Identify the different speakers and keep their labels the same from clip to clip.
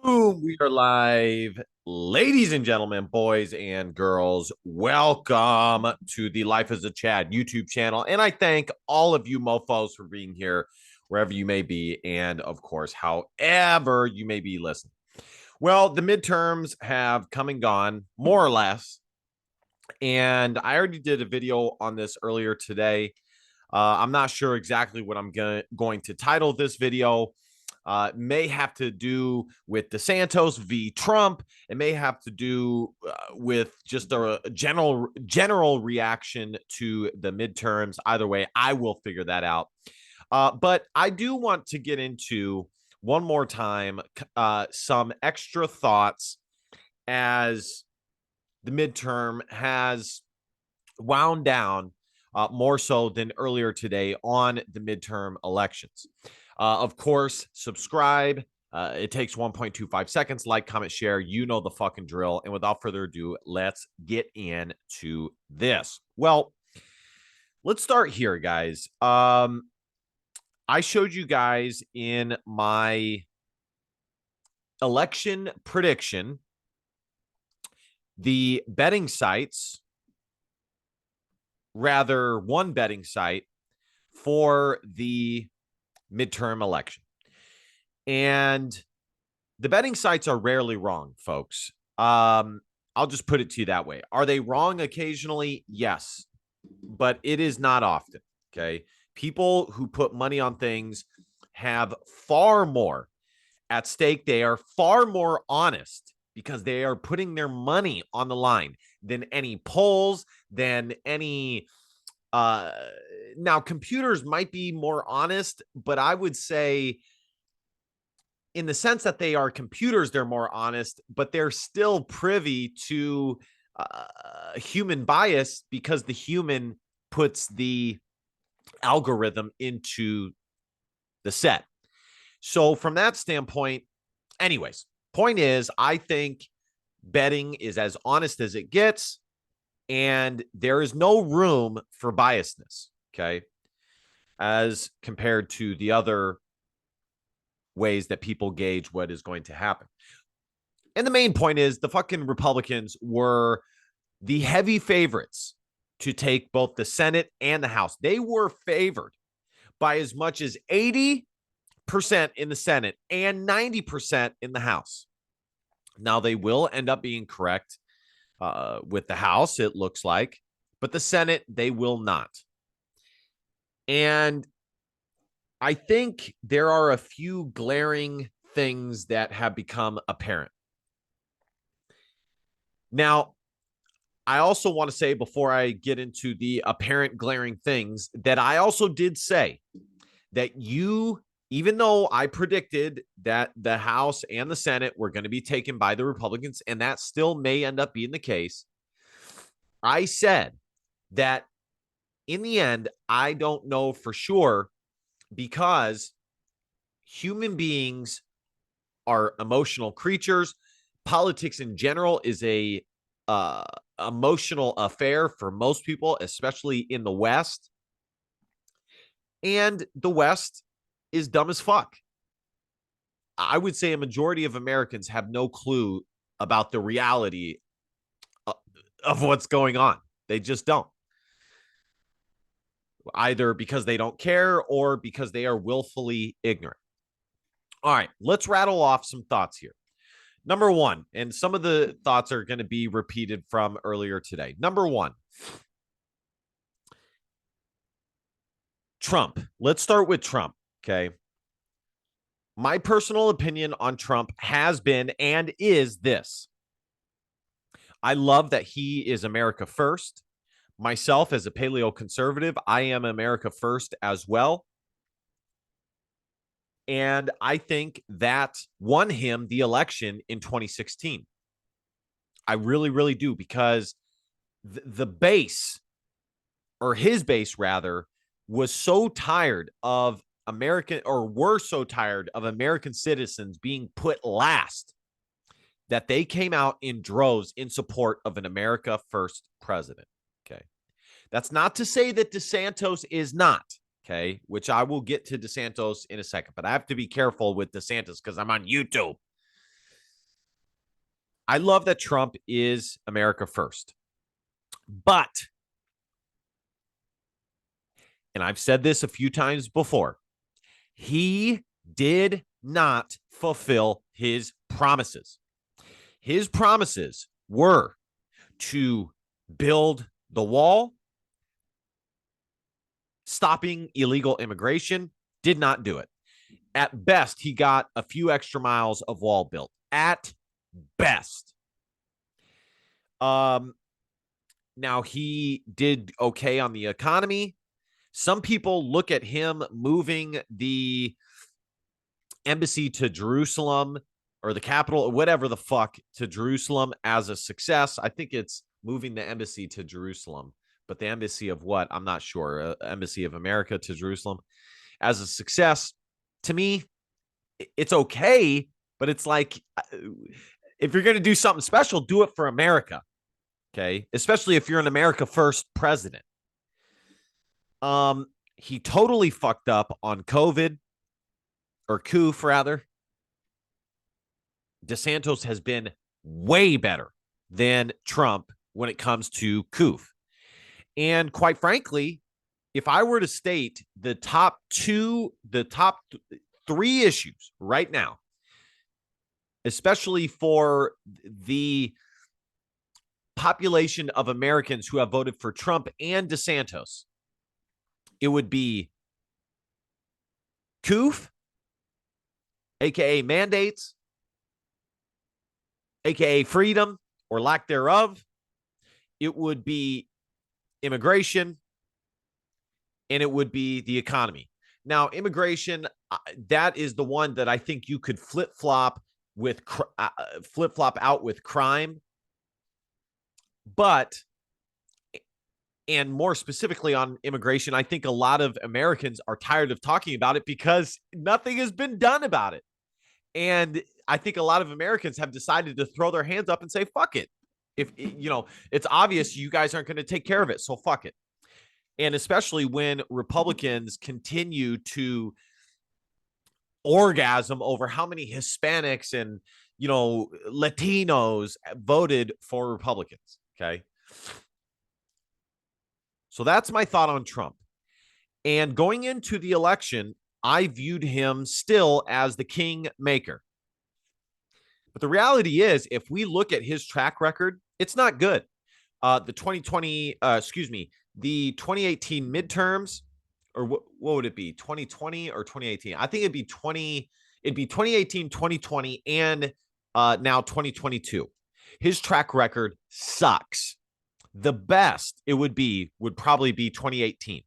Speaker 1: Boom, we are live. Ladies and gentlemen, boys and girls, welcome to the Life as a Chad YouTube channel. And I thank all of you mofos for being here, wherever you may be, and of course, however you may be listening. Well, the midterms have come and gone, more or less. And I already did a video on this earlier today. I'm not sure exactly what I'm going to title this video. May have to do with DeSantis v. Trump. It may have to do with just a general reaction to the midterms. Either way, I will figure that out. But I do want to get into one more time some extra thoughts as the midterm has wound down more so than earlier today on the midterm elections. Of course, subscribe. It takes 1.25 seconds. Like, comment, share. You know the fucking drill. And without further ado, let's get into this. Well, let's start here, guys. I showed you guys in my election prediction the betting sites, rather one betting site for the midterm election. And the betting sites are rarely wrong, folks. I'll just put it to you that way. Are they wrong occasionally? Yes, but it is not often. Okay. People who put money on things have far more at stake. They are far more honest because they are putting their money on the line than any polls, than any now computers might be more honest, but I would say in the sense that they are computers, they're more honest, but they're still privy to human bias because the human puts the algorithm into the set. So from that standpoint, anyways, point is, I think betting is as honest as it gets, and there is no room for biasness, okay, as compared to the other ways that people gauge what is going to happen. And the main point is the fucking Republicans were the heavy favorites to take both the Senate and the House. They were favored by as much as 80% in the Senate and 90% in the House. Now, they will end up being correct with the House, it looks like, but the Senate, they will not. And I think there are a few glaring things that have become apparent. Now, I also want to say before I get into the apparent glaring things that I also did say that even though I predicted that the House and the Senate were going to be taken by the Republicans, and that still may end up being the case, I said that in the end, I don't know for sure because human beings are emotional creatures. Politics in general is a emotional affair for most people, especially in the West. And the West is dumb as fuck. I would say a majority of Americans have no clue about the reality of what's going on. They just don't. Either because they don't care or because they are willfully ignorant. All right, let's rattle off some thoughts here. Number one, and some of the thoughts are going to be repeated from earlier today. Number one, Trump. Let's start with Trump, okay? My personal opinion on Trump has been and is this. I love that he is America first. Myself, as a paleo conservative, I am America first as well. And I think that won him the election in 2016. I really, really do, because the base, or his base rather, was so tired of were so tired of American citizens being put last that they came out in droves in support of an America first president. Okay. That's not to say that DeSantis is not, okay, which I will get to DeSantis in a second, but I have to be careful with DeSantis because I'm on YouTube. I love that Trump is America first. But, and I've said this a few times before, he did not fulfill his promises. His promises were to build the wall, stopping illegal immigration, did not do it. At best, he got a few extra miles of wall built. At best. Now, he did okay on the economy. Some people look at him moving the embassy to Jerusalem or the capital, or whatever the fuck, to Jerusalem as a success. I think it's moving the embassy to Jerusalem, but the embassy of what? I'm not sure. Embassy of America to Jerusalem as a success. To me, it's okay, but it's like, if you're going to do something special, do it for America. Okay. Especially if you're an America first president. He totally fucked up on COVID, or COOF rather. DeSantis has been way better than Trump when it comes to COOF. And quite frankly, if I were to state the top three issues right now, especially for the population of Americans who have voted for Trump and DeSantis, it would be COOF, aka mandates, aka freedom or lack thereof. It would be immigration, and it would be the economy. Now, immigration, that is the one that I think you could flip-flop out with crime. But, and more specifically on immigration, I think a lot of Americans are tired of talking about it because nothing has been done about it. And I think a lot of Americans have decided to throw their hands up and say, fuck it. If, it's obvious you guys aren't going to take care of it, so fuck it. And especially when Republicans continue to orgasm over how many Hispanics and, Latinos voted for Republicans. Okay. So that's my thought on Trump. And going into the election, I viewed him still as the king maker. But the reality is, if we look at his track record, it's not good. The 2018 midterms, or what would it be? 2020 or 2018? I think it'd be 2018, 2020, and now 2022. His track record sucks. The best it would probably be 2018.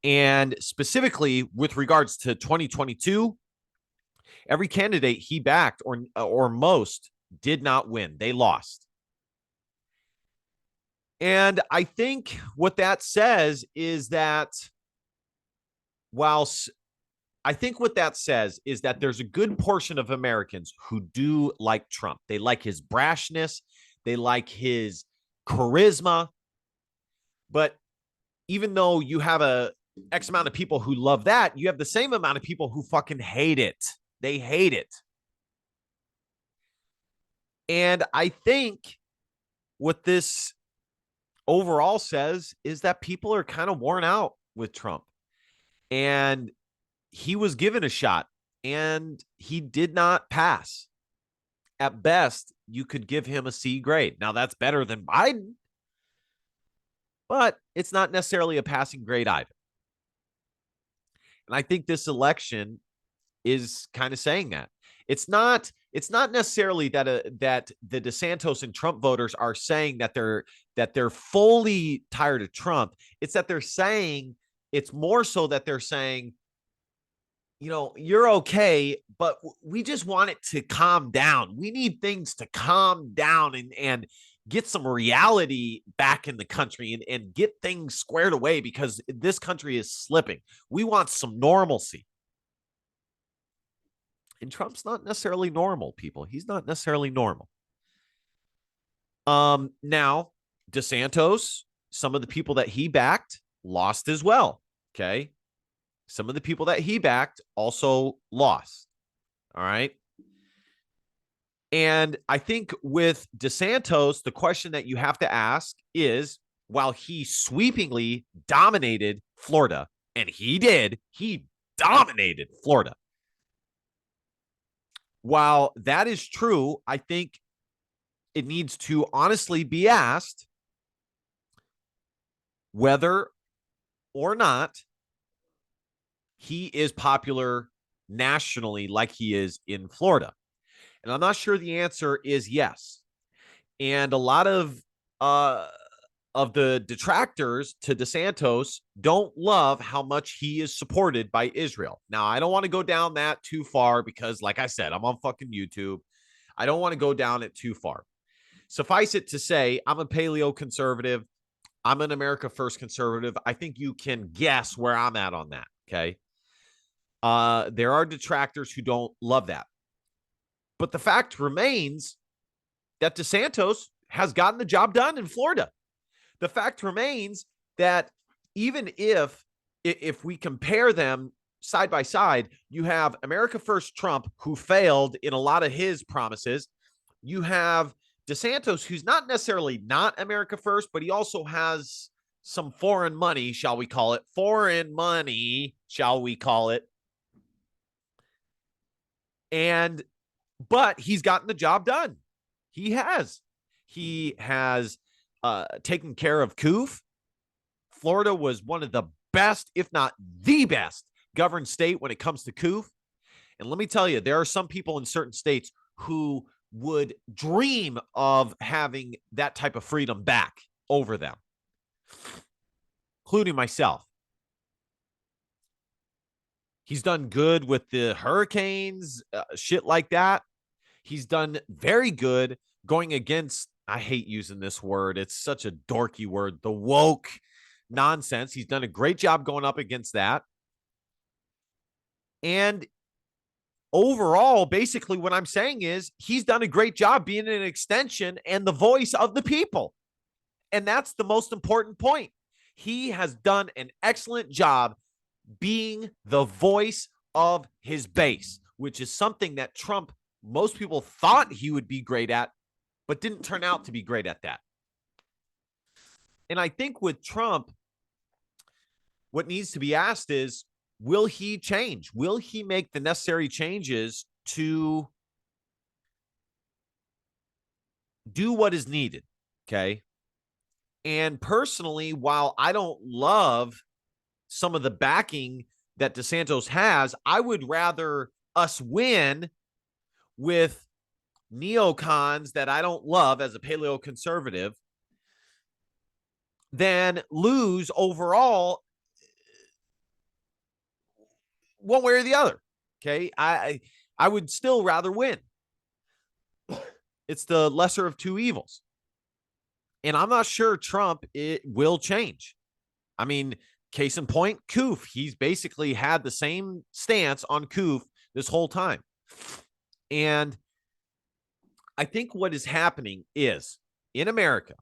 Speaker 1: And specifically with regards to 2022, every candidate he backed or most did not win. They lost. And I think what that says is that there's a good portion of Americans who do like Trump. They like his brashness. They like his charisma. But even though you have a X amount of people who love that, you have the same amount of people who fucking hate it. They hate it. And I think what this overall says is that people are kind of worn out with Trump. And he was given a shot and he did not pass. At best, you could give him a C grade. Now, that's better than Biden, but it's not necessarily a passing grade either. And I think this election is kind of saying that. It's not necessarily that the DeSantis and Trump voters are saying that they're fully tired of Trump. It's that they're saying, it's more so that they're saying, you're okay, but we just want it to calm down. We need things to calm down and get some reality back in the country and get things squared away because this country is slipping. We want some normalcy. And Trump's not necessarily normal, people. He's not necessarily normal. Now, DeSantis, some of the people that he backed lost as well. Okay. Some of the people that he backed also lost. All right. And I think with DeSantis, the question that you have to ask is, while he sweepingly dominated Florida, and he dominated Florida. While that is true, I think it needs to honestly be asked whether or not he is popular nationally like he is in Florida. And I'm not sure the answer is yes. And a lot of the detractors to DeSantis don't love how much he is supported by Israel. Now, I don't want to go down that too far because, like I said, I'm on fucking YouTube. I don't want to go down it too far. Suffice it to say, I'm a paleo conservative. I'm an America First conservative. I think you can guess where I'm at on that. Okay. There are detractors who don't love that. But the fact remains that DeSantis has gotten the job done in Florida. The fact remains that even if we compare them side by side, you have America First Trump, who failed in a lot of his promises. You have DeSantis, who's not necessarily not America First, but he also has some foreign money, shall we call it? Foreign money, shall we call it? But he's gotten the job done. He has. He has taken care of COOF. Florida was one of the best, if not the best, governed state when it comes to COOF. And let me tell you, there are some people in certain states who would dream of having that type of freedom back over them, including myself. He's done good with the hurricanes, shit like that. He's done very good going against, I hate using this word. It's such a dorky word, the woke nonsense. He's done a great job going up against that. And overall, basically what I'm saying is he's done a great job being an extension and the voice of the people. And that's the most important point. He has done an excellent job being the voice of his base, which is something that Trump, most people thought he would be great at, but didn't turn out to be great at that. And I think with Trump, what needs to be asked is, will he change? Will he make the necessary changes to do what is needed? Okay. And personally, while I don't love some of the backing that DeSantis has, I would rather us win with neocons that I don't love as a paleo conservative than lose overall one way or the other. Okay. I would still rather win. It's the lesser of two evils. And I'm not sure Trump will change. I mean, case in point, COOF. He's basically had the same stance on COOF this whole time. And I think what is happening is in America,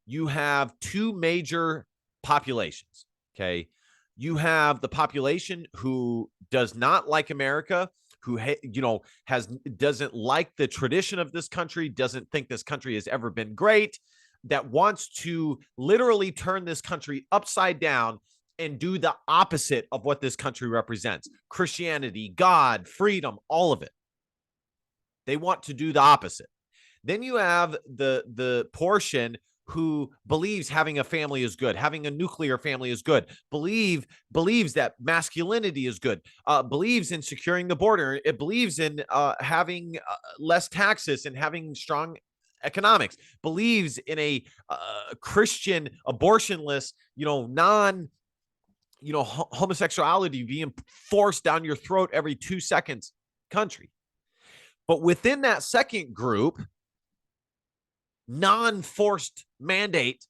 Speaker 1: you have two major populations. Okay. You have the population who does not like America, who doesn't like the tradition of this country, doesn't think this country has ever been great, that wants to literally turn this country upside down and do the opposite of what this country represents. Christianity, God, freedom, all of it. They want to do the opposite. Then you have the portion who believes having a family is good, having a nuclear family is good, believes that masculinity is good, believes in securing the border, it believes in having less taxes and having strong economics, believes in a Christian abortionless, homosexuality being forced down your throat every 2 seconds country. But within that second group, non-forced mandate,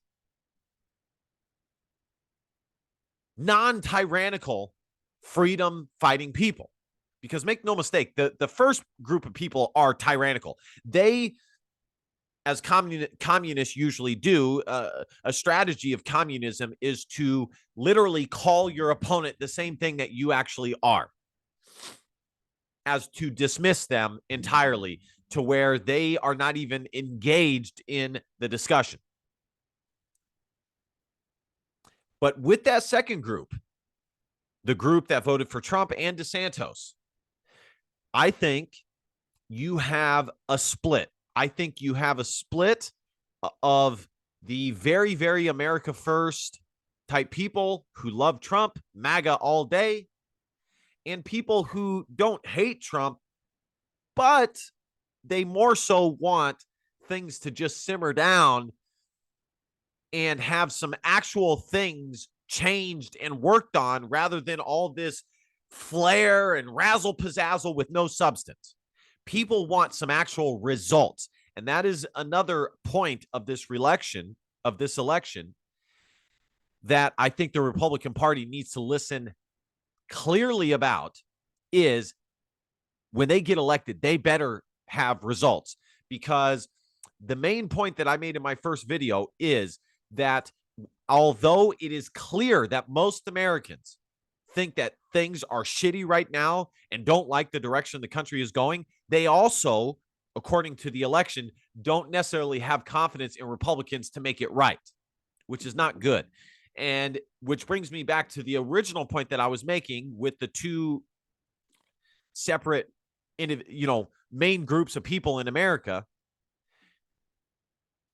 Speaker 1: non-tyrannical, freedom-fighting people. Because make no mistake, the first group of people are tyrannical. They, as communists usually do, a strategy of communism is to literally call your opponent the same thing that you actually are, as to dismiss them entirely, to where they are not even engaged in the discussion. But with that second group, the group that voted for Trump and DeSantis, I think you have a split. I think you have a split of the very, very America first type people who love Trump, MAGA all day, and people who don't hate Trump, but they more so want things to just simmer down and have some actual things changed and worked on rather than all this flair and razzle pizzazzle with no substance. People want some actual results. And that is another point of this election, that I think the Republican Party needs to listen clearly about is when they get elected, they better have results. Because the main point that I made in my first video is that although it is clear that most Americans think that things are shitty right now and don't like the direction the country is going, they also, according to the election, don't necessarily have confidence in Republicans to make it right, which is not good. And which brings me back to the original point that I was making with the two separate, main groups of people in America.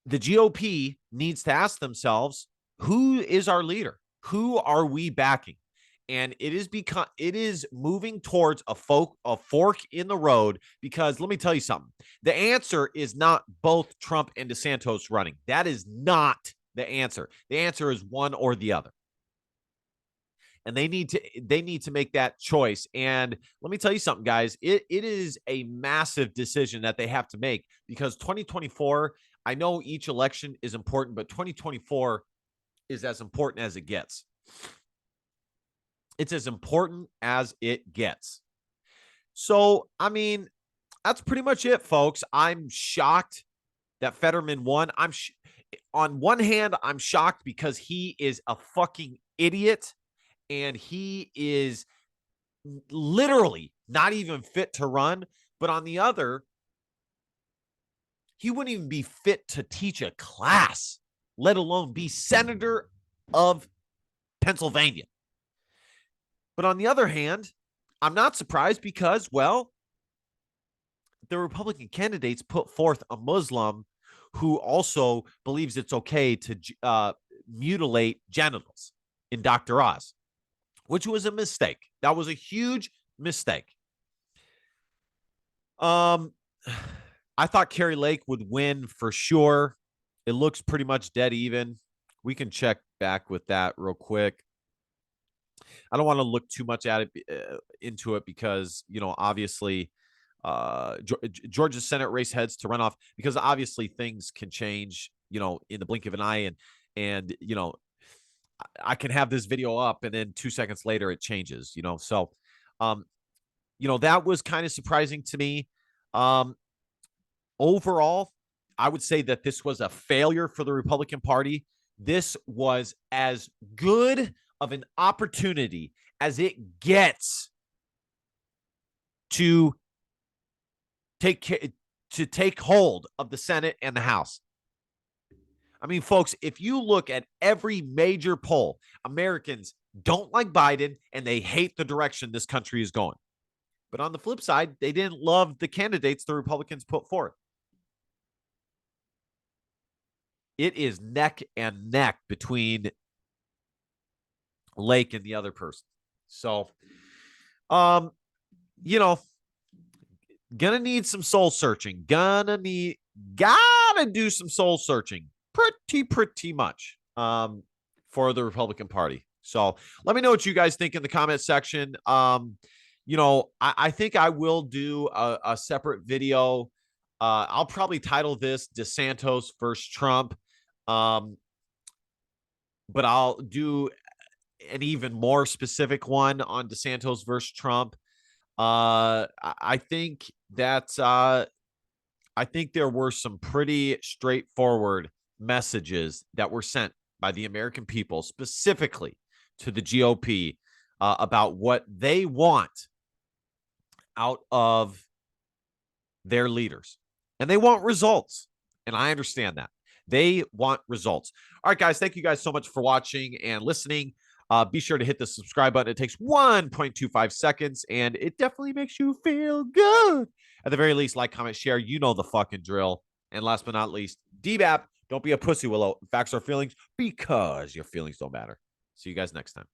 Speaker 1: The GOP needs to ask themselves, who is our leader? Who are we backing? And it is moving towards a fork in the road, because let me tell you something. The answer is not both Trump and DeSantis running. That is not the answer. The answer is one or the other. And they need to make that choice. And let me tell you something, guys. It is a massive decision that they have to make, because 2024, I know each election is important, but 2024 is as important as it gets. It's as important as it gets. So, I mean, that's pretty much it, folks. I'm shocked that Fetterman won. On one hand, I'm shocked because he is a fucking idiot and he is literally not even fit to run. But on the other, he wouldn't even be fit to teach a class, let alone be senator of Pennsylvania. But on the other hand, I'm not surprised because, well, the Republican candidates put forth a Muslim who also believes it's okay to mutilate genitals in Dr. Oz, which was a mistake. That was a huge mistake. I thought Kari Lake would win for sure. It looks pretty much dead even. We can check back with that real quick. I don't want to look too much at it into it because, obviously Georgia's Senate race heads to runoff, because obviously things can change, in the blink of an eye. And I can have this video up and then 2 seconds later it changes, So, that was kind of surprising to me. Overall, I would say that this was a failure for the Republican Party. This was as good of an opportunity as it gets to take hold of the Senate and the House. I mean, folks, if you look at every major poll, Americans don't like Biden and they hate the direction this country is going. But on the flip side, they didn't love the candidates the Republicans put forth. It is neck and neck between Lake and the other person. So, gonna need some soul searching. Gotta do some soul searching pretty much for the Republican Party. So let me know what you guys think in the comment section. I think I will do a separate video. I'll probably title this DeSantis versus Trump. But I'll do an even more specific one on DeSantis versus Trump. I think that I think there were some pretty straightforward messages that were sent by the American people, specifically to the GOP, about what they want out of their leaders. and they want results. And I understand that. They want results. All right, guys, thank you guys so much for watching and listening. Be sure to hit the subscribe button. It takes 1.25 seconds, and it definitely makes you feel good. At the very least, like, comment, share. You know the fucking drill. And last but not least, DBAP, don't be a pussy willow. Facts are feelings because your feelings don't matter. See you guys next time.